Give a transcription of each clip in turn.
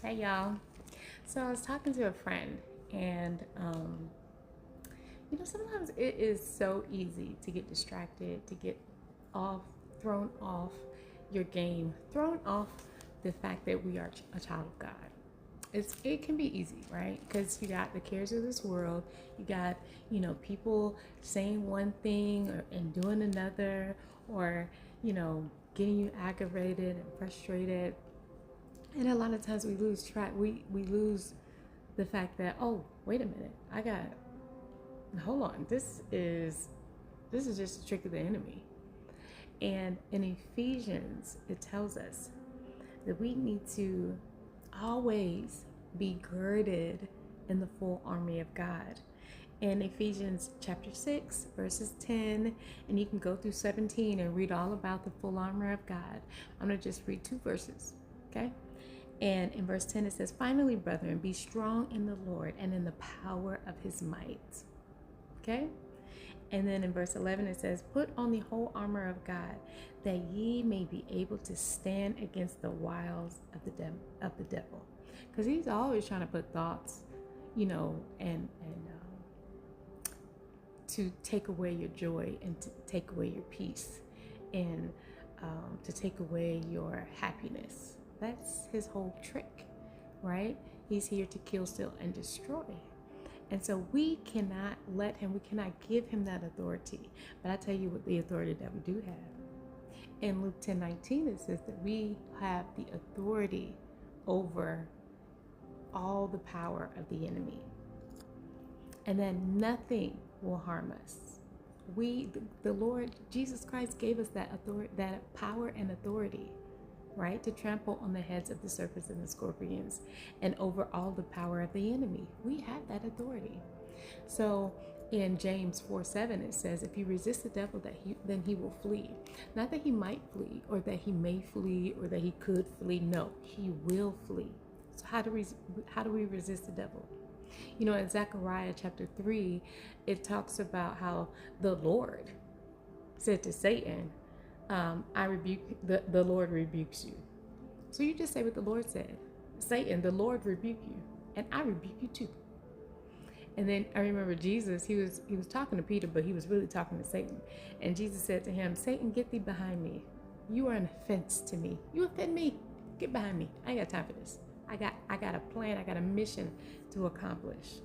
Hey y'all. So I was talking to a friend, and sometimes it is so easy to get distracted, to get off, thrown off your game, thrown off the fact that we are a child of God. It can be easy, right? Because you got the cares of this world, you got people saying one thing and doing another, or getting you aggravated and frustrated. And a lot of times we lose track. We lose the fact that, oh, wait a minute, hold on, this is just a trick of the enemy. And in Ephesians, it tells us that we need to always be girded in the full army of God. In Ephesians chapter 6, verses 10, and you can go through 17 and read all about the full armor of God. I'm going to just read 2 verses, okay? And in verse 10, it says, "Finally, brethren, be strong in the Lord and in the power of his might." Okay? And then in verse 11, it says, "Put on the whole armor of God, that ye may be able to stand against the wiles of the devil." Because he's always trying to put thoughts, and to take away your joy, and to take away your peace, and to take away your happiness. That's his whole trick, right? He's here to kill, steal, and destroy. And so we cannot give him that authority. But I tell you what the authority that we do have. In Luke 10:19, it says that we have the authority over all the power of the enemy, and that nothing will harm us. The Lord Jesus Christ gave us that authority, that power and authority, right? To trample on the heads of the serpents and the scorpions, and over all the power of the enemy. We have that authority. So in James 4:7, it says, "If you resist the devil, then he will flee." Not that he might flee, or that he may flee, or that he could flee. No, he will flee. So how do we resist the devil? In Zechariah chapter 3, it talks about how the Lord said to Satan, "I rebuke, the Lord rebukes you." So you just say what the Lord said. "Satan, the Lord rebuke you, and I rebuke you too." And then I remember Jesus, he was talking to Peter, but he was really talking to Satan. And Jesus said to him, "Satan, get thee behind me. You are an offense to me. You offend me. Get behind me. I ain't got time for this. I got a plan. I got a mission to accomplish."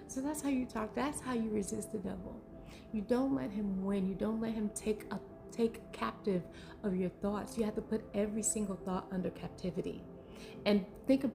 So that's how you talk. That's how you resist the devil. You don't let him win. You don't let him take captive of your thoughts. You have to put every single thought under captivity. And think